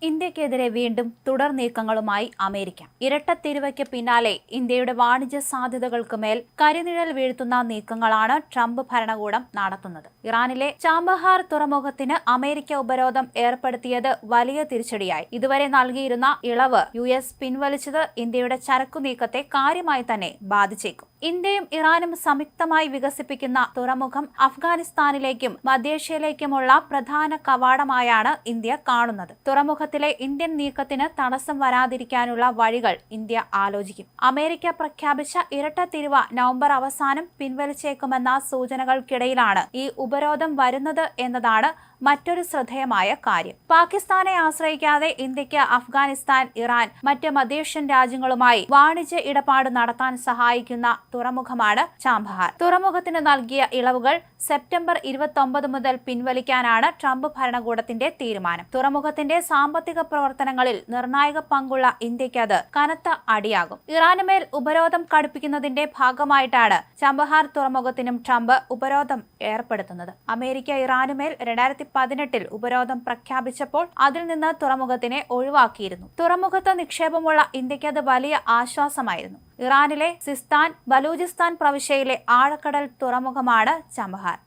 ഇന്ത്യക്കെതിരെ വീണ്ടും തുടർ നീക്കങ്ങളുമായി അമേരിക്ക. ഇരട്ടത്തിരുവയ്ക്ക് പിന്നാലെ ഇന്ത്യയുടെ വാണിജ്യ സാധ്യതകൾക്ക് മേൽ കരിനിഴൽ വീഴ്ത്തുന്ന നീക്കങ്ങളാണ് ട്രംപ് ഭരണകൂടം നടത്തുന്നത്. ഇറാനിലെ ചാബഹാർ തുറമുഖത്തിന് അമേരിക്ക ഉപരോധം ഏർപ്പെടുത്തിയത് വലിയ തിരിച്ചടിയായി. ഇതുവരെ നൽകിയിരുന്ന ഇളവ് US പിൻവലിച്ചത് ഇന്ത്യയുടെ ചരക്കു നീക്കത്തെ കാര്യമായി തന്നെ ബാധിച്ചേക്കും. ഇന്ത്യയും ഇറാനും സംയുക്തമായി വികസിപ്പിക്കുന്ന തുറമുഖം അഫ്ഗാനിസ്ഥാനിലേക്കും മധ്യേഷ്യയിലേക്കുമുള്ള പ്രധാന കവാടമായാണ് ഇന്ത്യ കാണുന്നത്. തുറമുഖത്തിലെ ഇന്ത്യൻ നീക്കത്തിന് തടസ്സം വരാതിരിക്കാനുള്ള വഴികൾ ഇന്ത്യ ആലോചിക്കും. അമേരിക്ക പ്രഖ്യാപിച്ച ഇരട്ടത്തിരുവ നവംബർ അവസാനം പിൻവലിച്ചേക്കുമെന്ന സൂചനകൾക്കിടയിലാണ് ഈ ഉപരോധം വരുന്നത് എന്നതാണ് മറ്റൊരു ശ്രദ്ധേയമായ കാര്യം. പാകിസ്ഥാനെ ആശ്രയിക്കാതെ ഇന്ത്യക്ക് അഫ്ഗാനിസ്ഥാൻ, ഇറാൻ, മറ്റ് മധ്യേഷ്യൻ രാജ്യങ്ങളുമായി വാണിജ്യ ഇടപാട് നടത്താൻ സഹായിക്കുന്ന തുറമുഖമാണ് ചാബഹാർ. തുറമുഖത്തിന് നൽകിയ ഇളവുകൾ സെപ്റ്റംബർ 29 മുതൽ പിൻവലിക്കാനാണ് ട്രംപ് ഭരണകൂടത്തിന്റെ തീരുമാനം. തുറമുഖത്തിന്റെ സാമ്പത്തിക പ്രവർത്തനങ്ങളിൽ നിർണായക പങ്കുള്ള ഇന്ത്യക്ക് അത് കനത്ത അടിയാകും. ഇറാനുമേൽ ഉപരോധം കടുപ്പിക്കുന്നതിന്റെ ഭാഗമായിട്ടാണ് ചാബഹാർ തുറമുഖത്തിനും ട്രംപ് ഉപരോധം ഏർപ്പെടുത്തുന്നത്. അമേരിക്ക ഇറാനുമേൽ 2018 ഉപരോധം പ്രഖ്യാപിച്ചപ്പോൾ അതിൽ നിന്ന് തുറമുഖത്തിനെ ഒഴിവാക്കിയിരുന്നു. തുറമുഖത്ത് നിക്ഷേപമുള്ള ഇന്ത്യക്ക് അത് വലിയ ആശ്വാസമായിരുന്നു. ഇറാനിലെ സിസ്താൻ, ബലൂചിസ്ഥാൻ പ്രവിശ്യയിലെ ആഴക്കടൽ തുറമുഖമാണ് ചാബഹാർ.